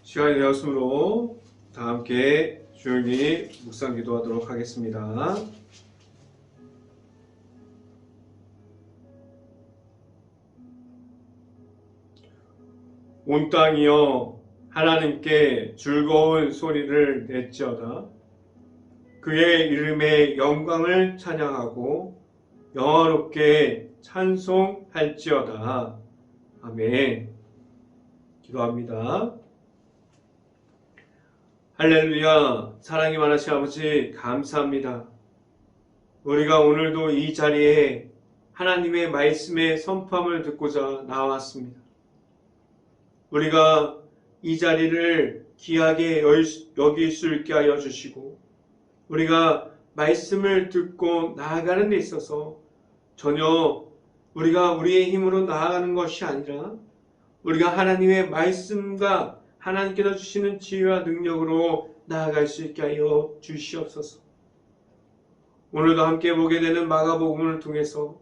시간이 되었으므로 다 함께 조용히 묵상 기도하도록 하겠습니다. 온 땅이여 하나님께 즐거운 소리를 낼지어다. 그의 이름의 영광을 찬양하고 영화롭게 찬송할지어다. 아멘. 기도합니다. 할렐루야. 사랑이 많으신 아버지 감사합니다. 우리가 오늘도 이 자리에 하나님의 말씀의 선포함을 듣고자 나왔습니다. 우리가 이 자리를 귀하게 여길 수 있게 하여 주시고 우리가 말씀을 듣고 나아가는 데 있어서 전혀 우리가 우리의 힘으로 나아가는 것이 아니라 우리가 하나님의 말씀과 하나님께서 주시는 지혜와 능력으로 나아갈 수 있게 하여 주시옵소서. 오늘도 함께 보게 되는 마가복음을 통해서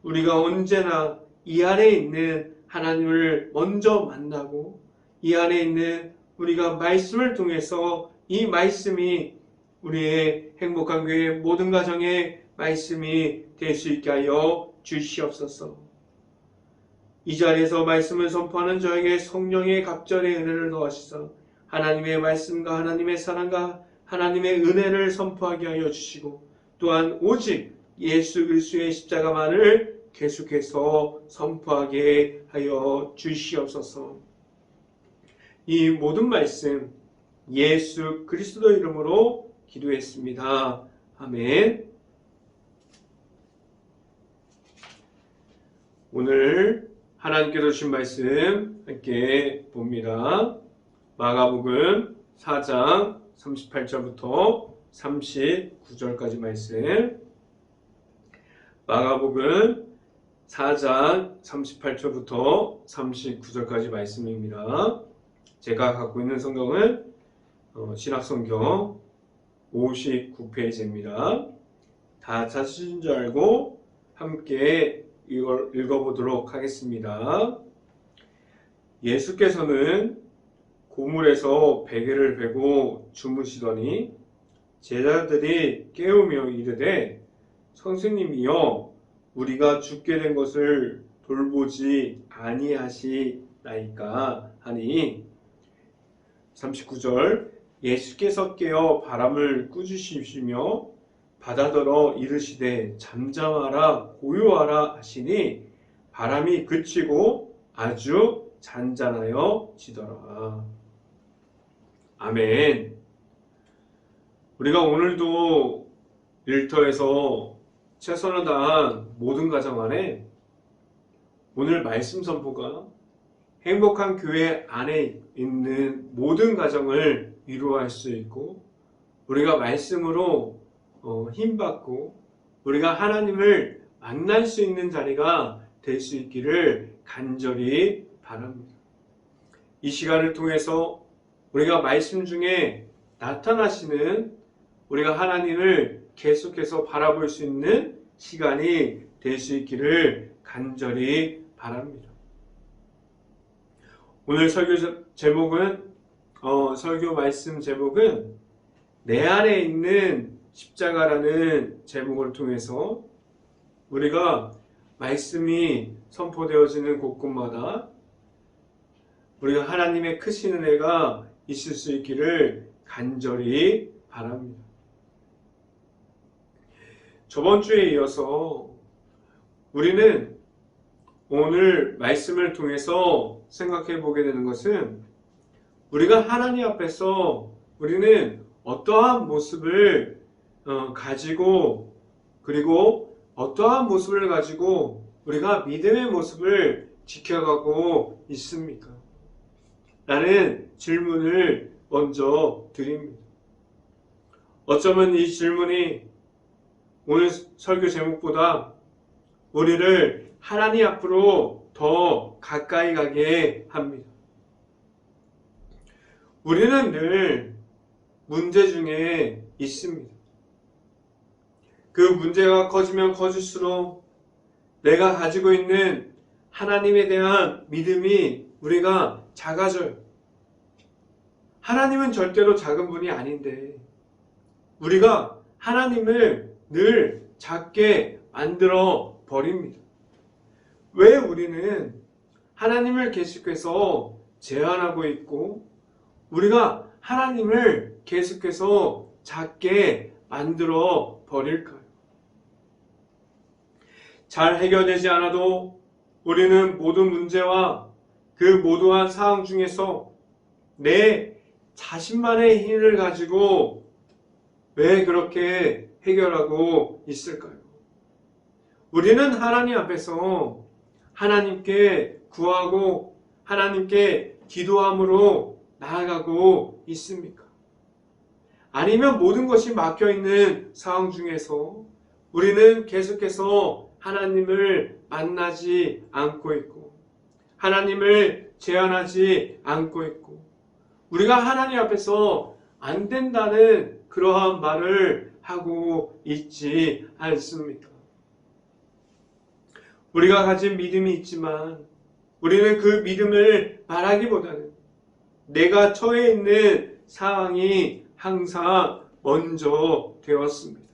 우리가 언제나 이 안에 있는 하나님을 먼저 만나고 이 안에 있는 우리가 말씀을 통해서 이 말씀이 우리의 행복한 교회 모든 가정의 말씀이 될 수 있게 하여 주시옵소서. 이 자리에서 말씀을 선포하는 저에게 성령의 갑절의 은혜를 더하시사 하나님의 말씀과 하나님의 사랑과 하나님의 은혜를 선포하게 하여 주시고 또한 오직 예수 그리스도의 십자가만을 계속해서 선포하게 하여 주시옵소서. 이 모든 말씀 예수 그리스도 이름으로 기도했습니다. 아멘. 오늘 하나님께서 주신 말씀 함께 봅니다. 마가복음 4장 38절부터 39절까지 말씀. 마가복음 4장 38절부터 39절까지 말씀입니다. 제가 갖고 있는 성경은 신약성경 59페이지입니다. 다 찾으신 줄 알고 함께 이걸 읽어보도록 하겠습니다. 예수께서는 고물에서 베개를 베고 주무시더니 제자들이 깨우며 이르되 선생님이여 우리가 죽게 된 것을 돌보지 아니하시나이까 하니 39절 예수께서 깨어 바람을 꾸짖으시며 바다더러 이르시되 잠잠하라 고요하라 하시니 바람이 그치고 아주 잔잔하여 지더라. 아멘. 우리가 오늘도 일터에서 최선을 다한 모든 가정 안에 오늘 말씀 선포가 행복한 교회 안에 있는 모든 가정을 위로할 수 있고 우리가 말씀으로 힘받고 우리가 하나님을 만날 수 있는 자리가 될 수 있기를 간절히 바랍니다. 이 시간을 통해서 우리가 말씀 중에 나타나시는 우리가 하나님을 계속해서 바라볼 수 있는 시간이 될 수 있기를 간절히 바랍니다. 오늘 설교 제목은 설교 말씀 제목은 내 안에 있는 십자가라는 제목을 통해서 우리가 말씀이 선포되어지는 곳곳마다 우리가 하나님의 크신 은혜가 있을 수 있기를 간절히 바랍니다. 저번 주에 이어서 우리는 오늘 말씀을 통해서 생각해 보게 되는 것은 우리가 하나님 앞에서 우리는 어떠한 모습을 가지고 그리고 어떠한 모습을 가지고 우리가 믿음의 모습을 지켜가고 있습니까? 라는 질문을 먼저 드립니다. 어쩌면 이 질문이 오늘 설교 제목보다 우리를 하나님 앞으로 더 가까이 가게 합니다. 우리는 늘 문제 중에 있습니다. 그 문제가 커지면 커질수록 내가 가지고 있는 하나님에 대한 믿음이 우리가 작아져요. 하나님은 절대로 작은 분이 아닌데 우리가 하나님을 늘 작게 만들어 버립니다. 왜 우리는 하나님을 계속해서 제한하고 있고 우리가 하나님을 계속해서 작게 만들어 버릴까요? 잘 해결되지 않아도 우리는 모든 문제와 그 모두한 상황 중에서 내 자신만의 힘을 가지고 왜 그렇게 해결하고 있을까요? 우리는 하나님 앞에서 하나님께 구하고 하나님께 기도함으로 나아가고 있습니까? 아니면 모든 것이 막혀있는 상황 중에서 우리는 계속해서 하나님을 만나지 않고 있고 하나님을 제한하지 않고 있고 우리가 하나님 앞에서 안 된다는 그러한 말을 하고 있지 않습니까? 우리가 가진 믿음이 있지만 우리는 그 믿음을 말하기보다는 내가 처해 있는 상황이 항상 먼저 되었습니다.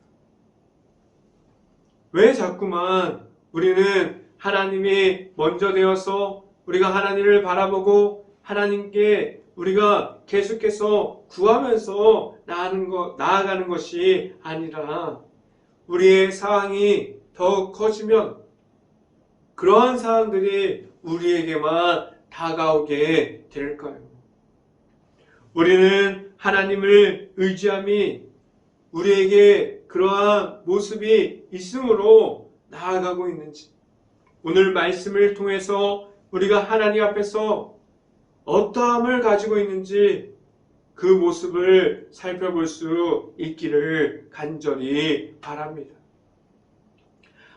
왜 자꾸만 우리는 하나님이 먼저 되어서 우리가 하나님을 바라보고 하나님께 우리가 계속해서 구하면서 나아가는 것이 아니라 우리의 상황이 더 커지면 그러한 사람들이 우리에게만 다가오게 될까요? 우리는 하나님을 의지함이 우리에게 그러한 모습이 있으므로 나아가고 있는지 오늘 말씀을 통해서 우리가 하나님 앞에서 어떠함을 가지고 있는지 그 모습을 살펴볼 수 있기를 간절히 바랍니다.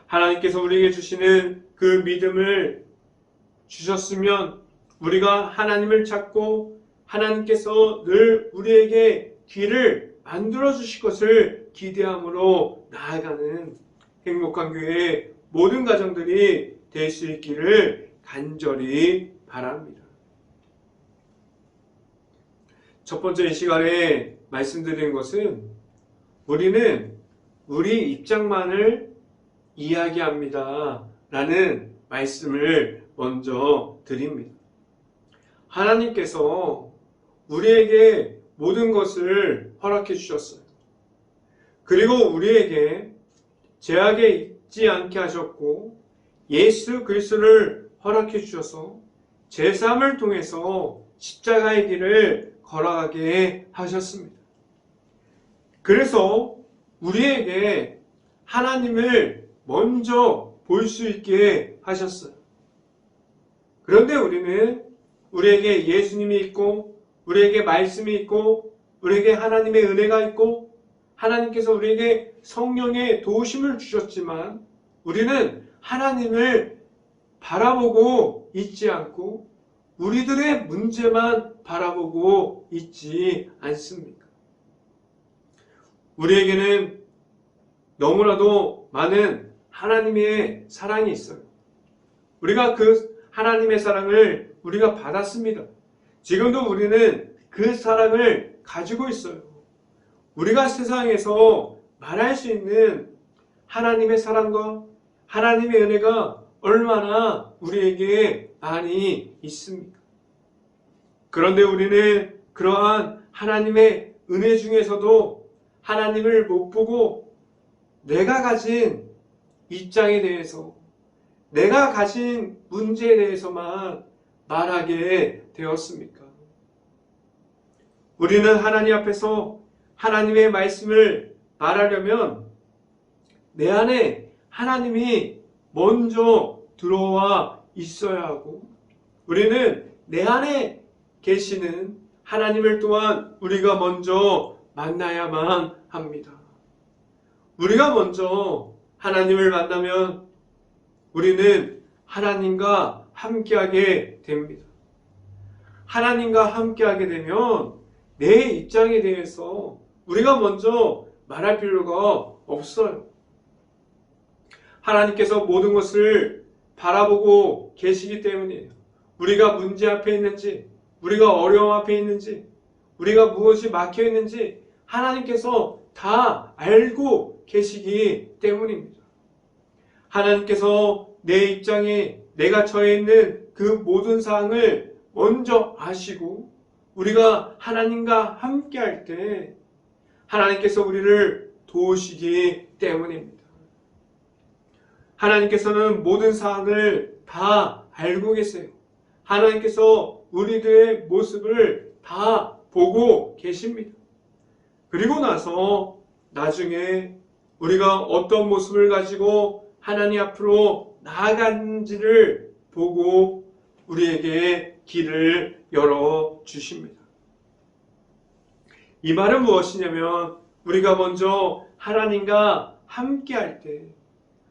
하나님께서 우리에게 주시는 그 믿음을 주셨으면 우리가 하나님을 찾고 하나님께서 늘 우리에게 길을 만들어 주실 것을 기대함으로 나아가는 행복한 교회의 모든 가정들이 될 수 있기를 간절히 바랍니다. 첫 번째 이 시간에 말씀드린 것은 우리는 우리 입장만을 이야기합니다 라는 말씀을 먼저 드립니다. 하나님께서 우리에게 모든 것을 허락해 주셨어요. 그리고 우리에게 죄악에 있지 않게 하셨고 예수 그리스도를 허락해 주셔서 제사함을 통해서 십자가의 길을 걸어가게 하셨습니다. 그래서 우리에게 하나님을 먼저 볼 수 있게 하셨어요. 그런데 우리는 우리에게 예수님이 있고 우리에게 말씀이 있고 우리에게 하나님의 은혜가 있고 하나님께서 우리에게 성령의 도우심을 주셨지만 우리는 하나님을 바라보고 있지 않고 우리들의 문제만 바라보고 있지 않습니까? 우리에게는 너무나도 많은 하나님의 사랑이 있어요. 우리가 그 하나님의 사랑을 우리가 받았습니다. 지금도 우리는 그 사랑을 가지고 있어요. 우리가 세상에서 말할 수 있는 하나님의 사랑과 하나님의 은혜가 얼마나 우리에게 많이 있습니까? 그런데 우리는 그러한 하나님의 은혜 중에서도 하나님을 못 보고 내가 가진 입장에 대해서 내가 가진 문제에 대해서만 말하게 되었습니까? 우리는 하나님 앞에서 하나님의 말씀을 말하려면 내 안에 하나님이 먼저 들어와 있어야 하고 우리는 내 안에 계시는 하나님을 또한 우리가 먼저 만나야만 합니다. 우리가 먼저 하나님을 만나면 우리는 하나님과 함께하게 됩니다. 하나님과 함께하게 되면 내 입장에 대해서 우리가 먼저 말할 필요가 없어요. 하나님께서 모든 것을 바라보고 계시기 때문이에요. 우리가 문제 앞에 있는지, 우리가 어려움 앞에 있는지, 우리가 무엇이 막혀 있는지 하나님께서 다 알고 계시기 때문입니다. 하나님께서 내 입장에 내가 처해 있는 그 모든 사항을 먼저 아시고 우리가 하나님과 함께 할 때 하나님께서 우리를 도우시기 때문입니다. 하나님께서는 모든 사항을 다 알고 계세요. 하나님께서 우리들의 모습을 다 보고 계십니다. 그리고 나서 나중에 우리가 어떤 모습을 가지고 하나님 앞으로 나아간지를 보고 우리에게 길을 열어 주십니다. 이 말은 무엇이냐면 우리가 먼저 하나님과 함께 할 때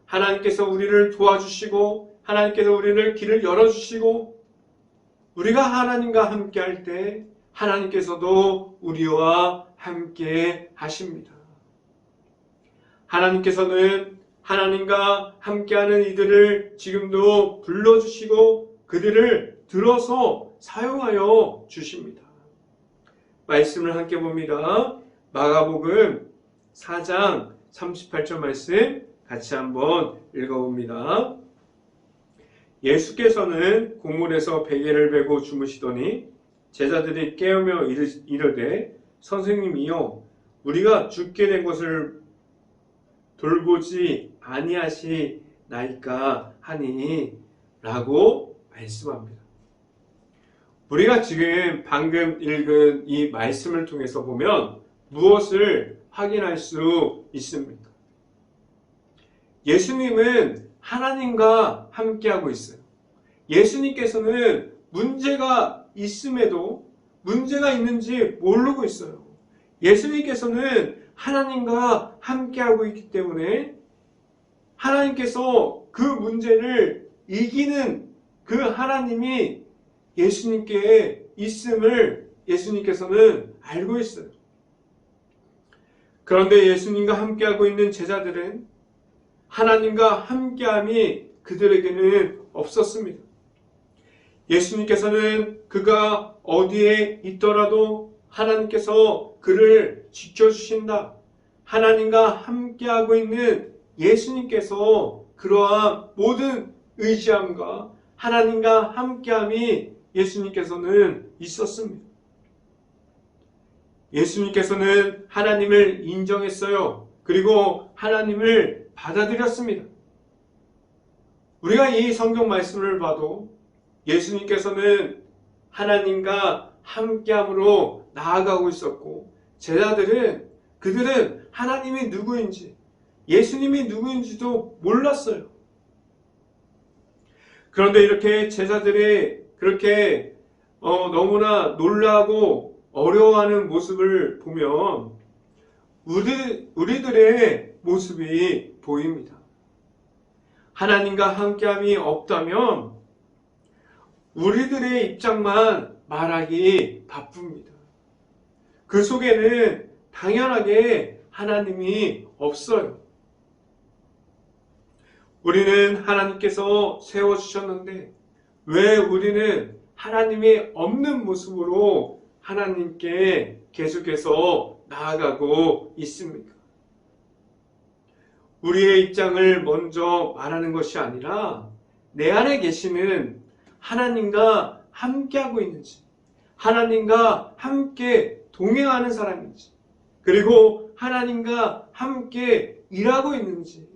하나님께서 우리를 도와주시고 하나님께서 우리를 길을 열어주시고 우리가 하나님과 함께 할 때 하나님께서도 우리와 함께 하십니다. 하나님께서는 하나님과 함께하는 이들을 지금도 불러주시고 그들을 들어서 사용하여 주십니다. 말씀을 함께 봅니다. 마가복음 4장 38절 말씀 같이 한번 읽어봅니다. 예수께서는 공문에서 베개를 베고 주무시더니 제자들이 깨우며 이르되 선생님이여 우리가 죽게 된 것을 돌보지 아니하시나이까 하니 라고 말씀합니다. 우리가 지금 방금 읽은 이 말씀을 통해서 보면 무엇을 확인할 수 있습니까? 예수님은 하나님과 함께하고 있어요. 예수님께서는 문제가 있음에도 문제가 있는지 모르고 있어요. 예수님께서는 하나님과 함께하고 있기 때문에 하나님께서 그 문제를 이기는 그 하나님이 예수님께 있음을 예수님께서는 알고 있어요. 그런데 예수님과 함께하고 있는 제자들은 하나님과 함께함이 그들에게는 없었습니다. 예수님께서는 그가 어디에 있더라도 하나님께서 그를 지켜주신다. 하나님과 함께하고 있는 예수님께서 그러한 모든 의지함과 하나님과 함께함이 예수님께서는 있었습니다. 예수님께서는 하나님을 인정했어요. 그리고 하나님을 받아들였습니다. 우리가 이 성경 말씀을 봐도 예수님께서는 하나님과 함께함으로 나아가고 있었고 그들은 하나님이 누구인지 예수님이 누구인지도 몰랐어요. 그런데 이렇게 제자들이 그렇게 너무나 놀라고 어려워하는 모습을 보면 우리들의 모습이 보입니다. 하나님과 함께함이 없다면 우리들의 입장만 말하기 바쁩니다. 그 속에는 당연하게 하나님이 없어요. 우리는 하나님께서 세워주셨는데 왜 우리는 하나님이 없는 모습으로 하나님께 계속해서 나아가고 있습니까? 우리의 입장을 먼저 말하는 것이 아니라 내 안에 계시는 하나님과 함께하고 있는지, 하나님과 함께 동행하는 사람인지, 그리고 하나님과 함께 일하고 있는지,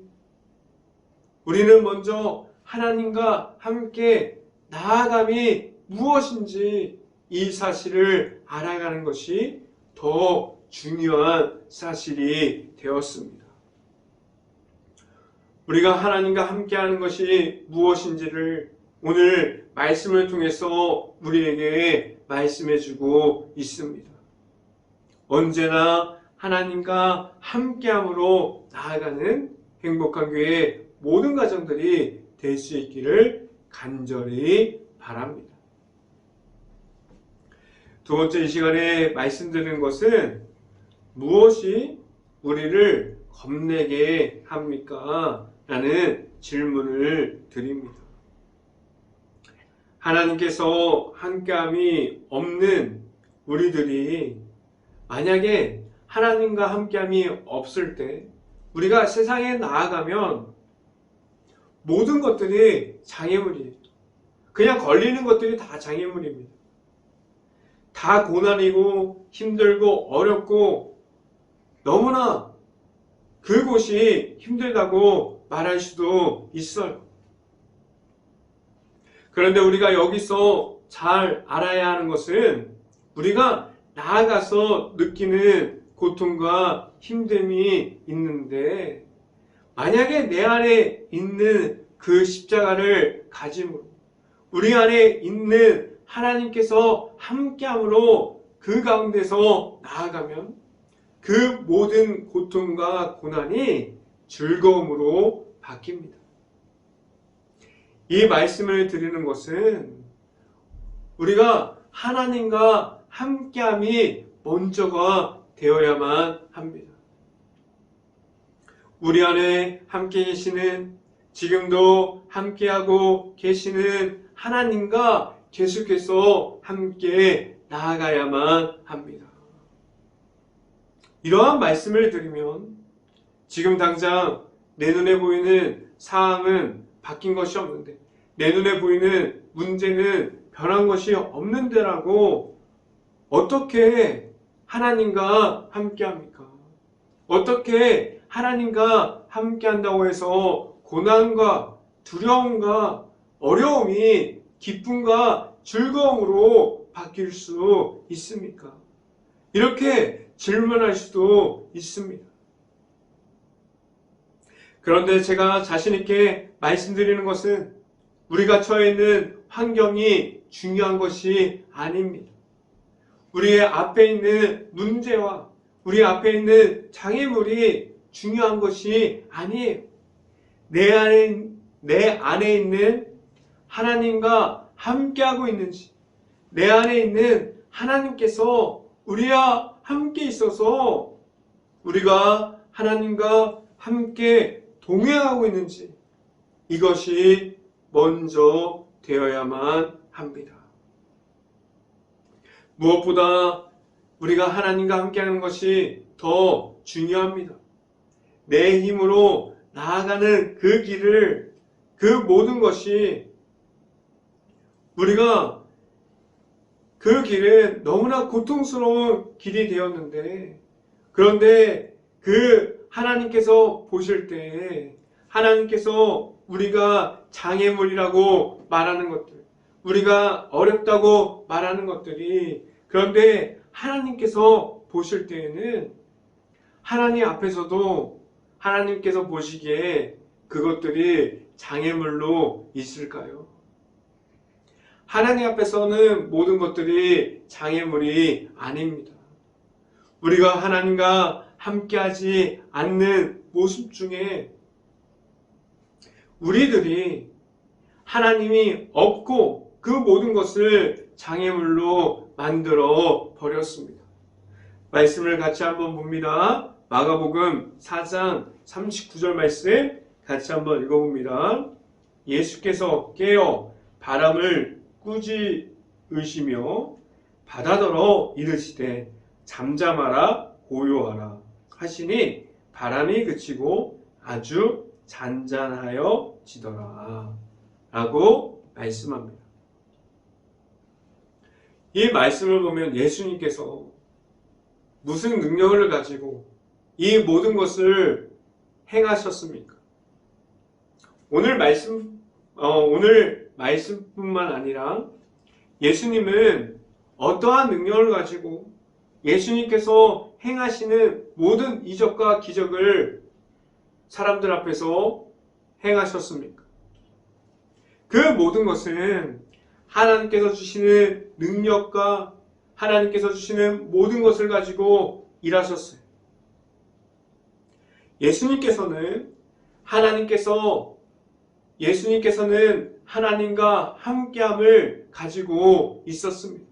우리는 먼저 하나님과 함께 나아감이 무엇인지 이 사실을 알아가는 것이 더 중요한 사실이 되었습니다. 우리가 하나님과 함께하는 것이 무엇인지를 오늘 말씀을 통해서 우리에게 말씀해주고 있습니다. 언제나 하나님과 함께함으로 나아가는 행복한 교회 모든 가정들이 될 수 있기를 간절히 바랍니다. 두 번째 이 시간에 말씀드리는 것은 무엇이 우리를 겁내게 합니까? 라는 질문을 드립니다. 하나님께서 함께함이 없는 우리들이 만약에 하나님과 함께함이 없을 때 우리가 세상에 나아가면 모든 것들이 장애물이에요. 그냥 걸리는 것들이 다 장애물입니다. 다 고난이고 힘들고 어렵고 너무나 그곳이 힘들다고 말할 수도 있어요. 그런데 우리가 여기서 잘 알아야 하는 것은 우리가 나아가서 느끼는 고통과 힘듦이 있는데 만약에 내 안에 있는 그 십자가를 가짐으로 우리 안에 있는 하나님께서 함께함으로 그 가운데서 나아가면 그 모든 고통과 고난이 즐거움으로 바뀝니다. 이 말씀을 드리는 것은 우리가 하나님과 함께함이 먼저가 되어야만 합니다. 우리 안에 함께 계시는, 지금도 함께하고 계시는 하나님과 계속해서 함께 나아가야만 합니다. 이러한 말씀을 드리면 지금 당장 내 눈에 보이는 상황은 바뀐 것이 없는데, 내 눈에 보이는 문제는 변한 것이 없는데라고 어떻게 하나님과 함께 합니까? 어떻게 하나님과 함께 한다고 해서 고난과 두려움과 어려움이 기쁨과 즐거움으로 바뀔 수 있습니까? 이렇게 질문할 수도 있습니다. 그런데 제가 자신 있게 말씀드리는 것은 우리가 처해 있는 환경이 중요한 것이 아닙니다. 우리의 앞에 있는 문제와 우리 앞에 있는 장애물이 중요한 것이 아니에요. 내 안에 있는 하나님과 함께하고 있는지, 내 안에 있는 하나님께서 우리와 함께 있어서 우리가 하나님과 함께 동행하고 있는지, 이것이 먼저 되어야만 합니다. 무엇보다 우리가 하나님과 함께하는 것이 더 중요합니다. 내 힘으로 나아가는 그 길을, 그 모든 것이 우리가 그 길은 너무나 고통스러운 길이 되었는데, 그런데 그 하나님께서 보실 때 하나님께서 우리가 장애물이라고 말하는 것들, 우리가 어렵다고 말하는 것들이, 그런데 하나님께서 보실 때에는 하나님 앞에서도 하나님께서 보시기에 그것들이 장애물로 있을까요? 하나님 앞에서는 모든 것들이 장애물이 아닙니다. 우리가 하나님과 함께하지 않는 모습 중에 우리들이 하나님이 없고 그 모든 것을 장애물로 만들어 버렸습니다. 말씀을 같이 한번 봅니다. 마가복음 4장 39절 말씀 같이 한번 읽어봅니다. 예수께서 깨어 바람을 꾸짖으시며 바다더러 이르시되 잠잠하라 고요하라 하시니 바람이 그치고 아주 잔잔하여지더라 라고 말씀합니다. 이 말씀을 보면 예수님께서 무슨 능력을 가지고 이 모든 것을 행하셨습니까? 오늘 말씀뿐만 아니라 예수님은 어떠한 능력을 가지고 예수님께서 행하시는 모든 이적과 기적을 사람들 앞에서 행하셨습니까? 그 모든 것은 하나님께서 주시는 능력과 하나님께서 주시는 모든 것을 가지고 일하셨어요. 예수님께서는 하나님과 함께함을 가지고 있었습니다.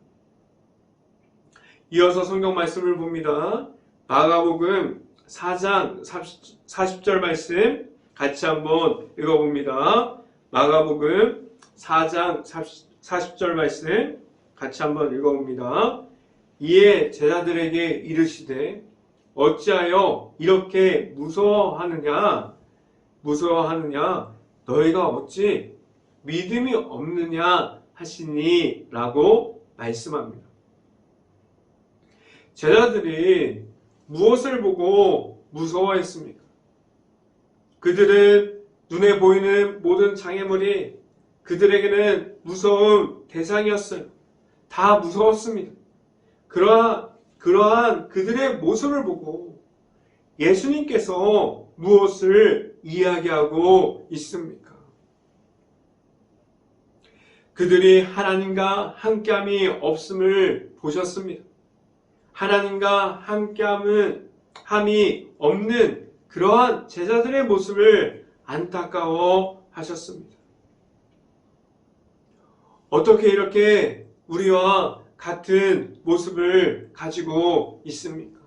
이어서 성경 말씀을 봅니다. 마가복음 4장 40절 말씀 같이 한번 읽어봅니다. 마가복음 4장 40절 말씀 같이 한번 읽어봅니다. 이에 제자들에게 이르시되 어찌하여 이렇게 무서워하느냐 너희가 어찌 믿음이 없느냐 하시니 라고 말씀합니다. 제자들이 무엇을 보고 무서워했습니까? 그들은 눈에 보이는 모든 장애물이 그들에게는 무서운 대상이었어요. 다 무서웠습니다. 그러한 그들의 모습을 보고 예수님께서 무엇을 이야기하고 있습니까? 그들이 하나님과 함께함이 없음을 보셨습니다. 하나님과 함께함이 없는 그러한 제자들의 모습을 안타까워 하셨습니다. 어떻게 이렇게 우리와 같은 모습을 가지고 있습니까?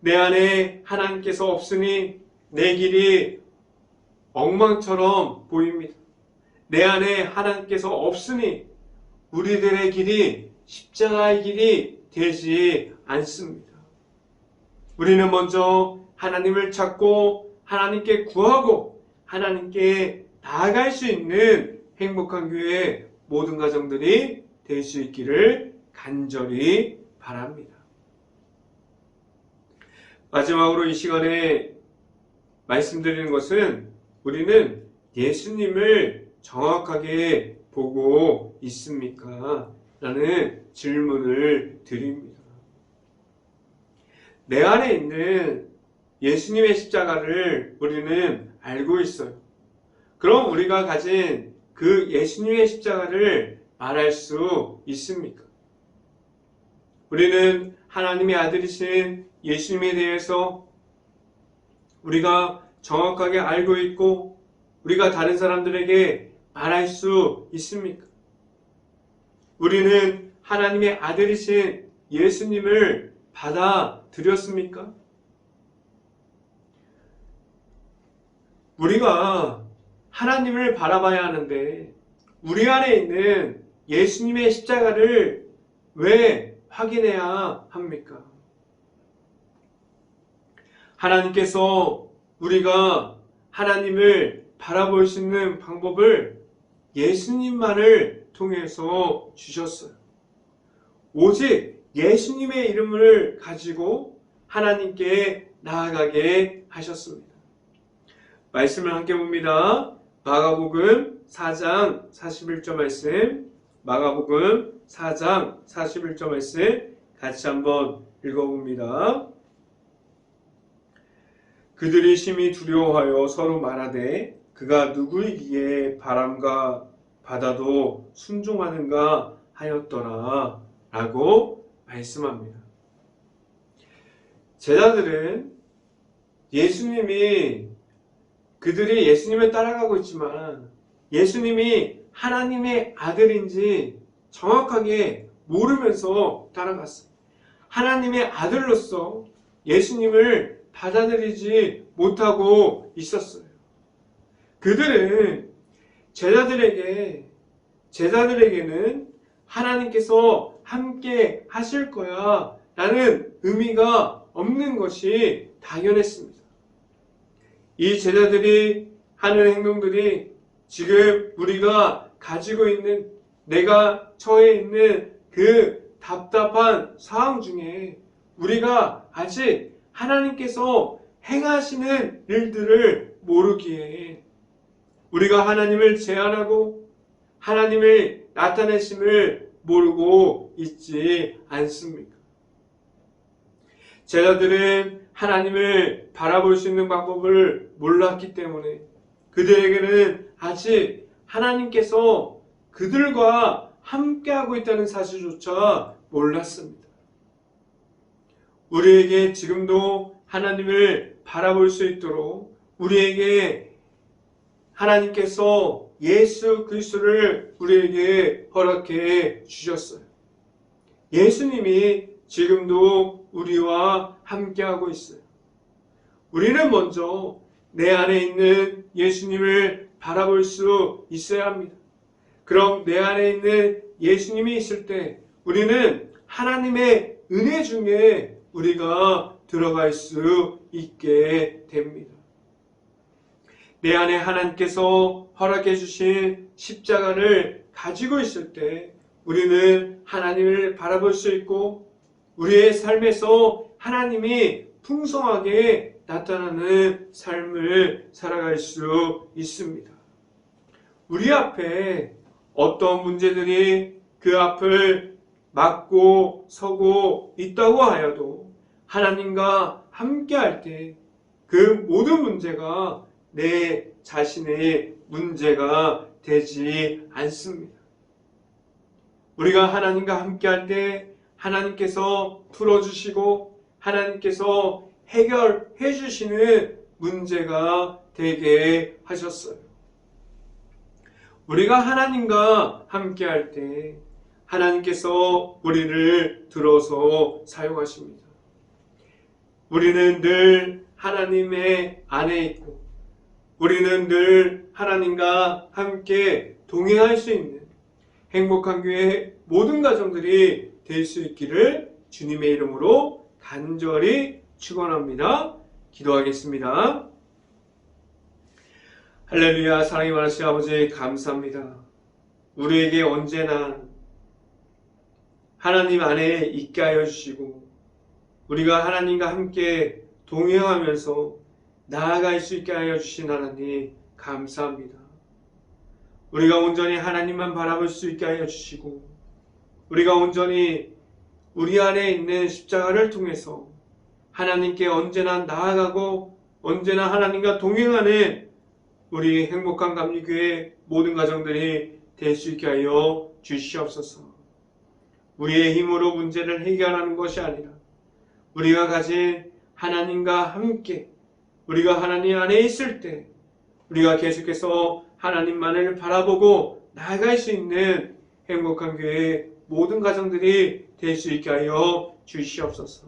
내 안에 하나님께서 없으니 내 길이 엉망처럼 보입니다. 내 안에 하나님께서 없으니 우리들의 길이 십자가의 길이 되지 않습니다. 우리는 먼저 하나님을 찾고 하나님께 구하고 하나님께 나아갈 수 있는 행복한 교회 모든 가정들이 될 수 있기를 간절히 바랍니다. 마지막으로 이 시간에 말씀드리는 것은 우리는 예수님을 정확하게 보고 있습니까? 라는 질문을 드립니다. 내 안에 있는 예수님의 십자가를 우리는 알고 있어요. 그럼 우리가 가진 그 예수님의 십자가를 말할 수 있습니까? 우리는 하나님의 아들이신 예수님에 대해서 우리가 정확하게 알고 있고 우리가 다른 사람들에게 말할 수 있습니까? 우리는 하나님의 아들이신 예수님을 받아들였습니까? 우리가 하나님을 바라봐야 하는데 우리 안에 있는 예수님의 십자가를 왜 확인해야 합니까? 하나님께서 우리가 하나님을 바라볼 수 있는 방법을 예수님만을 통해서 주셨어요. 오직 예수님의 이름을 가지고 하나님께 나아가게 하셨습니다. 말씀을 함께 봅니다. 마가복음 4장 41절 말씀, 마가복음 4장 41절 말씀 같이 한번 읽어봅니다. 그들이 심히 두려워하여 서로 말하되 그가 누구이기에 바람과 바다도 순종하는가 하였더라 라고 말씀합니다. 제자들은 그들이 예수님을 따라가고 있지만 예수님이 하나님의 아들인지 정확하게 모르면서 따라갔어요. 하나님의 아들로서 예수님을 받아들이지 못하고 있었어요. 그들은 제자들에게는 하나님께서 함께 하실 거야 라는 의미가 없는 것이 당연했습니다. 이 제자들이 하는 행동들이 지금 우리가 가지고 있는 내가 처해 있는 그 답답한 상황 중에 우리가 아직 하나님께서 행하시는 일들을 모르기에 우리가 하나님을 제한하고 하나님의 나타내심을 모르고 있지 않습니까? 제자들은 하나님을 바라볼 수 있는 방법을 몰랐기 때문에 그들에게는 아직 하나님께서 그들과 함께하고 있다는 사실조차 몰랐습니다. 우리에게 지금도 하나님을 바라볼 수 있도록 우리에게 하나님께서 예수 그리스도를 우리에게 허락해 주셨어요. 예수님이 지금도 우리와 함께하고 있어요. 우리는 먼저 내 안에 있는 예수님을 바라볼 수 있어야 합니다. 그럼 내 안에 있는 예수님이 있을 때 우리는 하나님의 은혜 중에 우리가 들어갈 수 있게 됩니다. 내 안에 하나님께서 허락해 주신 십자가를 가지고 있을 때 우리는 하나님을 바라볼 수 있고 우리의 삶에서 하나님이 풍성하게 나타나는 삶을 살아갈 수 있습니다. 우리 앞에 어떤 문제들이 그 앞을 막고 서고 있다고 하여도 하나님과 함께 할 때 그 모든 문제가 내 자신의 문제가 되지 않습니다. 우리가 하나님과 함께 할 때 하나님께서 풀어주시고 하나님께서 해결해 주시는 문제가 되게 하셨어요. 우리가 하나님과 함께 할 때 하나님께서 우리를 들어서 사용하십니다. 우리는 늘 하나님의 안에 있고 우리는 늘 하나님과 함께 동행할 수 있는 행복한 교회 모든 가정들이 될 수 있기를 주님의 이름으로 간절히 축원합니다. 기도하겠습니다. 할렐루야. 사랑이 많으신 아버지 감사합니다. 우리에게 언제나 하나님 안에 있게 하여 주시고 우리가 하나님과 함께 동행하면서 나아갈 수 있게 하여 주신 하나님 감사합니다. 우리가 온전히 하나님만 바라볼 수 있게 하여 주시고 우리가 온전히 우리 안에 있는 십자가를 통해서 하나님께 언제나 나아가고 언제나 하나님과 동행하는 우리 행복한 감리교회 모든 가정들이 될 수 있게 하여 주시옵소서. 우리의 힘으로 문제를 해결하는 것이 아니라 우리가 가진 하나님과 함께 우리가 하나님 안에 있을 때 우리가 계속해서 하나님만을 바라보고 나아갈 수 있는 행복한 교회 모든 가정들이 될 수 있게 하여 주시옵소서.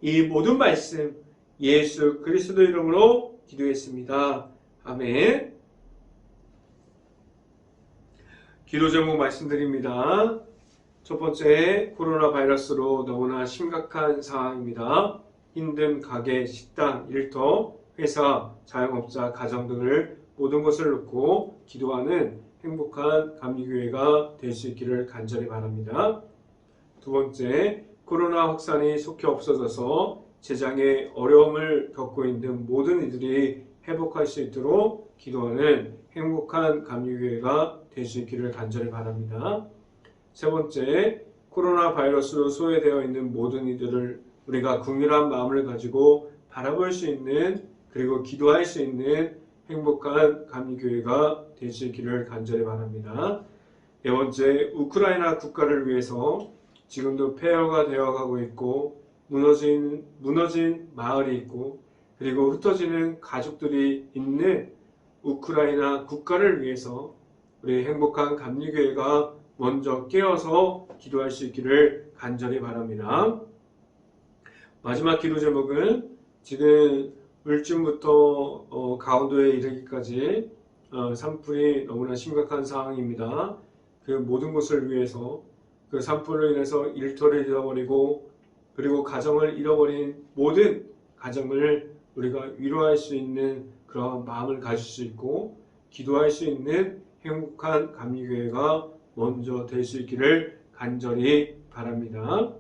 이 모든 말씀 예수 그리스도 이름으로 기도했습니다. 아멘. 기도 제목 말씀드립니다. 첫 번째, 코로나 바이러스로 너무나 심각한 상황입니다. 힘든 가게, 식당, 일터, 회사, 자영업자, 가정 등을 모든 것을 놓고 기도하는 행복한 감리교회가 될 수 있기를 간절히 바랍니다. 두 번째, 코로나 확산이 속히 없어져서 재정에 어려움을 겪고 있는 모든 이들이 회복할 수 있도록 기도하는 행복한 감리교회가 될 수 있기를 간절히 바랍니다. 세 번째, 코로나 바이러스로 소외되어 있는 모든 이들을 우리가 긍휼한 마음을 가지고 바라볼 수 있는 그리고 기도할 수 있는 행복한 감리교회가 될 수 있기를 간절히 바랍니다. 네 번째, 우크라이나 국가를 위해서 지금도 폐허가 되어가고 있고 무너진 마을이 있고 그리고 흩어지는 가족들이 있는 우크라이나 국가를 위해서 우리 행복한 감리교회가 먼저 깨어서 기도할 수 있기를 간절히 바랍니다. 마지막 기도 제목은 지금 울진부터 강원도에 이르기까지 산불이 너무나 심각한 상황입니다. 그 모든 것을 위해서 그 산불로 인해서 일터를 잃어버리고 그리고 가정을 잃어버린 모든 가정을 우리가 위로할 수 있는 그런 마음을 가질 수 있고 기도할 수 있는 행복한 감리교회가 먼저 될 수 있기를 간절히 바랍니다.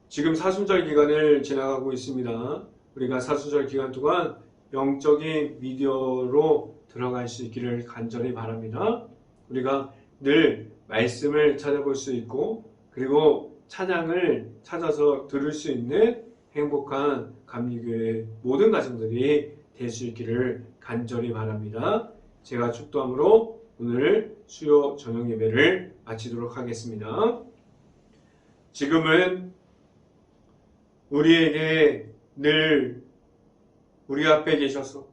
지금 사순절 기간을 지나가고 있습니다. 우리가 사순절 기간 동안 영적인 미디어로 들어갈 수 있기를 간절히 바랍니다. 우리가 늘 말씀을 찾아볼 수 있고 그리고 찬양을 찾아서 들을 수 있는 행복한 감리교회 모든 가정들이 될 수 있기를 간절히 바랍니다. 제가 축도함으로 오늘 수요 저녁 예배를 마치도록 하겠습니다. 지금은 우리에게 늘 우리 앞에 계셔서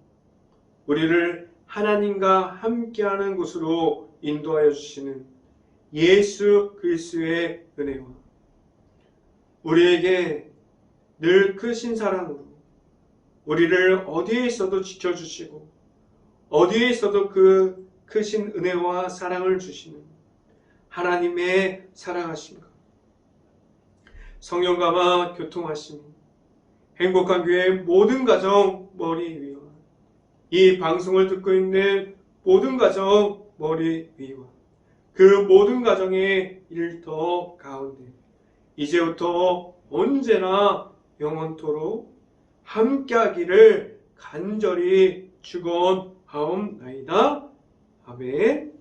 우리를 하나님과 함께하는 곳으로 인도하여 주시는 예수 그리스도의 은혜와 우리에게 늘 크신 사랑으로 우리를 어디에 있어도 지켜주시고 어디에 있어도 그 크신 은혜와 사랑을 주시는 하나님의 사랑하심과 성령과만 교통하심이 행복한 교회 모든 가정 머리 위와 이 방송을 듣고 있는 모든 가정 머리 위와 그 모든 가정의 일터 가운데 이제부터 언제나 영원토록 함께하기를 간절히 축원하옵나이다. 아멘.